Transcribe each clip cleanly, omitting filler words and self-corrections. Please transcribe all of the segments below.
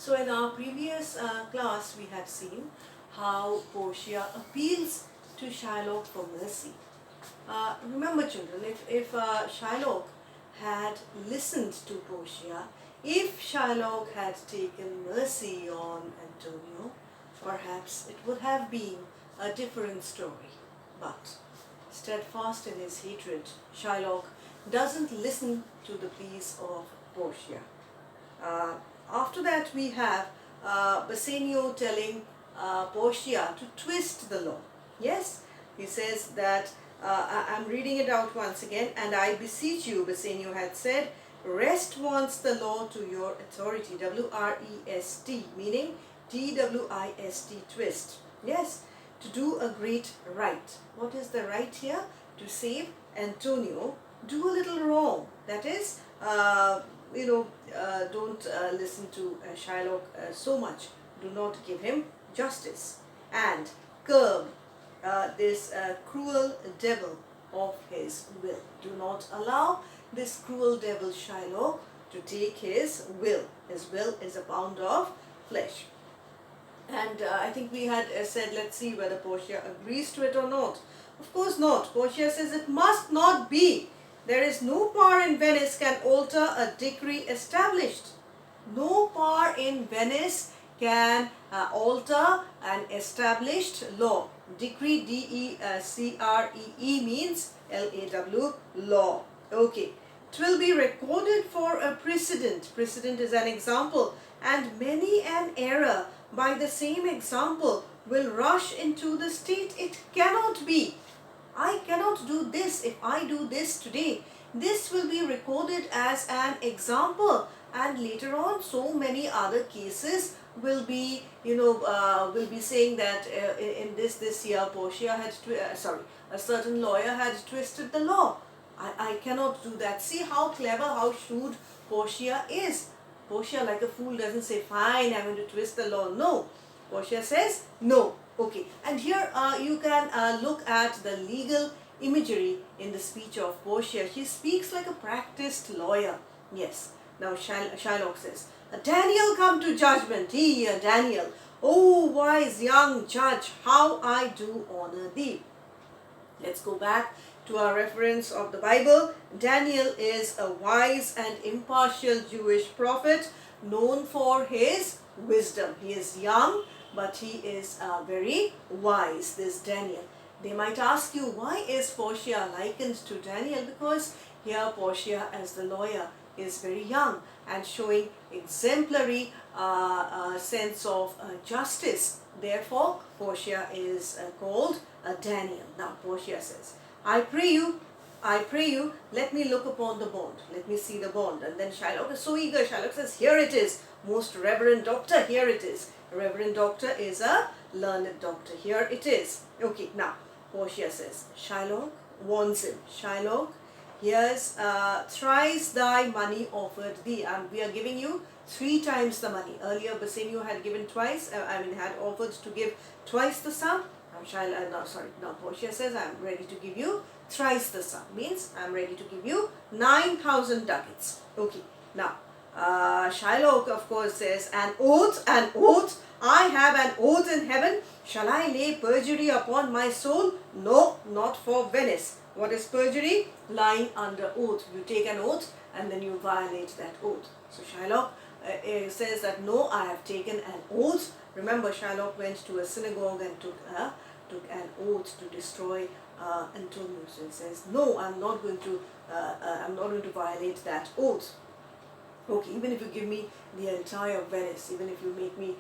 So in our previous class we had seen how Portia appeals to Shylock for mercy. Remember children, if Shylock had listened to Portia, if Shylock had taken mercy on Antonio, perhaps it would have been a different story. But steadfast in his hatred, Shylock doesn't listen to the pleas of Portia. After that we have Bassanio telling Portia to twist the law. Yes, he says that, I'm reading it out once again, and I beseech you, Bassanio had said, rest once the law to your authority, W-R-E-S-T, meaning T-W-I-S-T, twist. Yes, to do a great right. What is the right here? To save Antonio, do a little wrong. That is, don't listen to Shylock so much. Do not give him justice. And curb this cruel devil of his will. Do not allow this cruel devil Shylock to take his will. His will is a pound of flesh. And I think we had said, let's see whether Portia agrees to it or not. Of course not. Portia says it must not be. There is no power in Venice can alter a decree established. No power in Venice can alter an established law. Decree, D-E-C-R-E-E means L-A-W, law. Okay. It will be recorded for a precedent. Precedent is an example. And many an error by the same example will rush into the state. It cannot be. I cannot do this if I do this today. This will be recorded as an example, and later on so many other cases will be, will be saying that in this year Portia had, a certain lawyer had twisted the law. I cannot do that. See how clever, how shrewd Portia is. Portia, like a fool, doesn't say, fine, I'm going to twist the law. No. Portia says, no. Okay. And here you can look at the legal imagery in the speech of Portia. She speaks like a practiced lawyer. Yes. Now Shylock says, Daniel come to judgment. He, Daniel. Oh, wise young judge, how I do honor thee. Let's go back to our reference of the Bible. Daniel is a wise and impartial Jewish prophet known for his wisdom. He is young, but he is very wise, this Daniel. They might ask you, why is Portia likened to Daniel? Because here Portia as the lawyer is very young and showing exemplary sense of justice. Therefore, Portia is called Daniel. Now, Portia says, I pray you, let me look upon the bond. Let me see the bond. And then Shylock is so eager. Shylock says, here it is. Most reverend doctor, here it is. A reverend doctor is a learned doctor. Here it is. Okay, now, Portia says, Shylock warns him. Shylock, here's thrice thy money offered thee. And we are giving you 3 times the money. Earlier, Bassanio had given twice, had offered to give twice the sum. Now Portia says, I'm ready to give you thrice the sum. Means, I'm ready to give you 9,000 ducats. Okay, now, Shylock, of course, says, an oath, I have an oath in heaven. Shall I lay perjury upon my soul? No, not for Venice. What is perjury? Lying under oath. You take an oath and then you violate that oath. So Shylock says that, no, I have taken an oath. Remember, Shylock went to a synagogue and took an oath to destroy Antonio. So he says, no, I'm not going to violate that oath. Okay, even if you give me the entire Venice, even if you make me,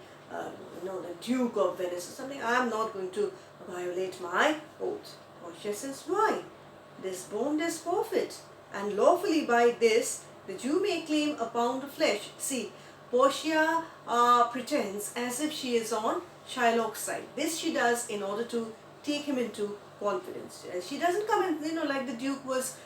the Duke of Venice or something, I'm not going to violate my oath. Portia says, why? This bond is forfeit, and lawfully by this the Jew may claim a pound of flesh. See, Portia pretends as if she is on Shylock's side. This she does in order to take him into confidence. She doesn't come in, like the Duke was,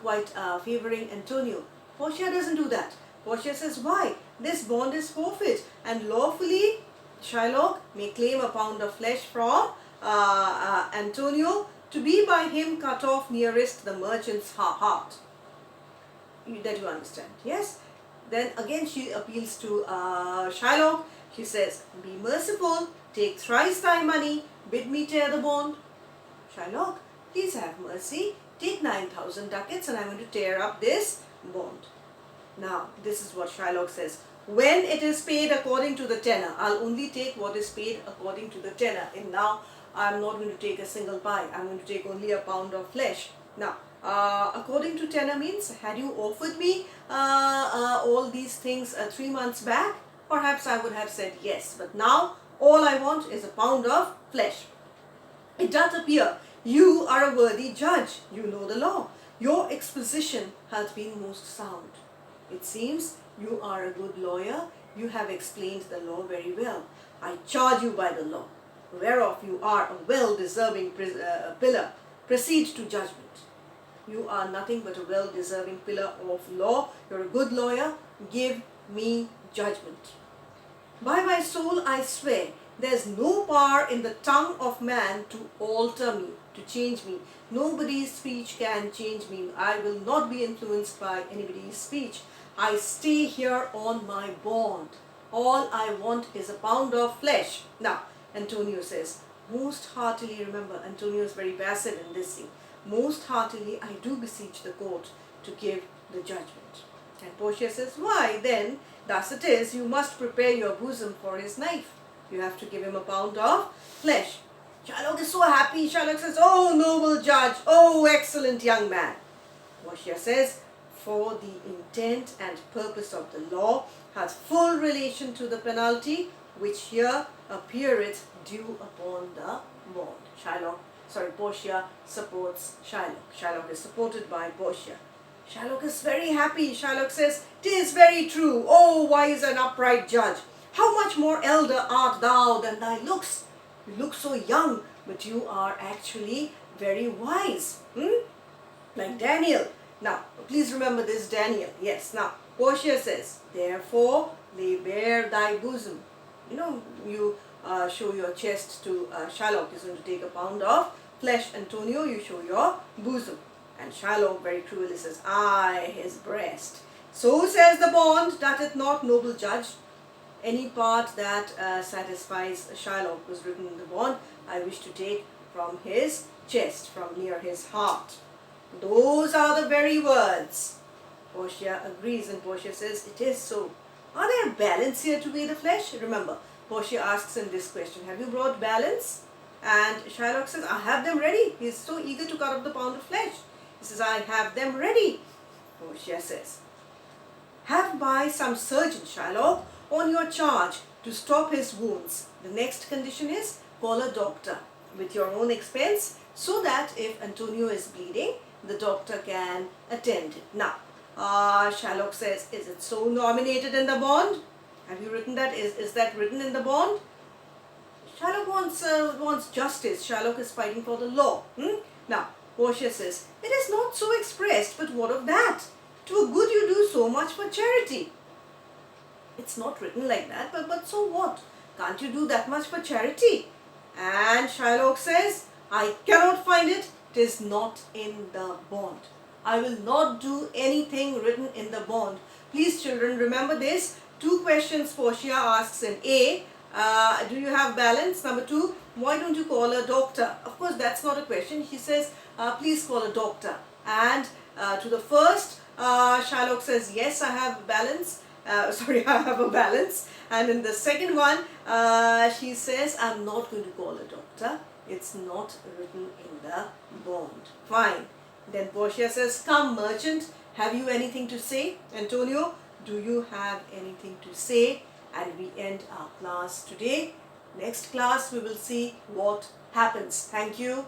quite favoring Antonio. Portia doesn't do that. Portia says, why? This bond is forfeit, and lawfully Shylock may claim a pound of flesh from Antonio to be by him cut off nearest the merchant's heart. That you understand, yes? Then again she appeals to Shylock. She says, be merciful, take thrice thy money, bid me tear the bond. Shylock, please have mercy, take 9,000 ducats and I'm going to tear up this bond. Now, this is what Shylock says. When it is paid according to the tenor, I'll only take what is paid according to the tenor. And now, I'm not going to take a single pie. I'm going to take only a pound of flesh. Now, according to tenor means, had you offered me all these things 3 months back, perhaps I would have said yes. But now, all I want is a pound of flesh. It doth appear you are a worthy judge. You know the law. Your exposition hath been most sound. It seems you are a good lawyer. You have explained the law very well. I charge you by the law, whereof you are a well-deserving pillar. Proceed to judgment. You are nothing but a well-deserving pillar of law. You're a good lawyer. Give me judgment. By my soul I swear, there's no power in the tongue of man to alter me, to change me. Nobody's speech can change me. I will not be influenced by anybody's speech. I stay here on my bond. All I want is a pound of flesh. Now, Antonio says, most heartily, remember, Antonio is very passive in this scene. Most heartily, I do beseech the court to give the judgment. And Portia says, why then, thus it is, you must prepare your bosom for his knife. You have to give him a pound of flesh. Shylock is so happy. Shylock says, oh, noble judge, oh, excellent young man. Portia says, for the intent and purpose of the law hath full relation to the penalty, which here appeareth due upon the bond. Portia supports Shylock. Shylock is supported by Portia. Shylock is very happy. Shylock says, "'Tis very true, O wise and upright judge. How much more elder art thou than thy looks? You look so young, but you are actually very wise. Like Daniel." Now, please remember this Daniel. Yes, now, Portia says, "Therefore, lay bare thy bosom." You know, you show your chest to Shylock. He's going to take a pound of flesh. Antonio, you show your bosom. And Shylock very cruelly says, "Aye, his breast. So says the bond, doth it not, noble judge?" Any part that satisfies Shylock was written in the bond. I wish to take from his chest, from near his heart. Those are the very words. Portia agrees, and Portia says, "It is so. Are there balance here to weigh the flesh?" Remember, Portia asks him this question, "Have you brought balance?" And Shylock says, "I have them ready." He is so eager to cut up the pound of flesh. He says, "I have them ready." Portia says, "Have by some surgeon, Shylock, on your charge to stop his wounds. The next condition is call a doctor with your own expense, so that if Antonio is bleeding, the doctor can attend it." Now, Shylock says, "Is it so nominated in the bond? Have you written that? Is that written in the bond?" Shylock wants justice. Shylock is fighting for the law. Now, Portia says, "It is not so expressed, but what of that? To a good you do so much for charity." It's not written like that, but so what? Can't you do that much for charity? And Shylock says, "I cannot find it. It is not in the bond. I will not do anything written in the bond." Please, children, remember this. 2 questions Portia asks in A. Do you have balance? Number 2, why don't you call a doctor? Of course, that's not a question. She says, please call a doctor. And to the first, Shylock says, "Yes, I have balance." I have a balance. And in the second one, she says, "I'm not going to call a doctor. It's not written in the bond." Fine. Then Portia says, "Come, merchant, have you anything to say?" Antonio, do you have anything to say? And we end our class today. Next class, we will see what happens. Thank you.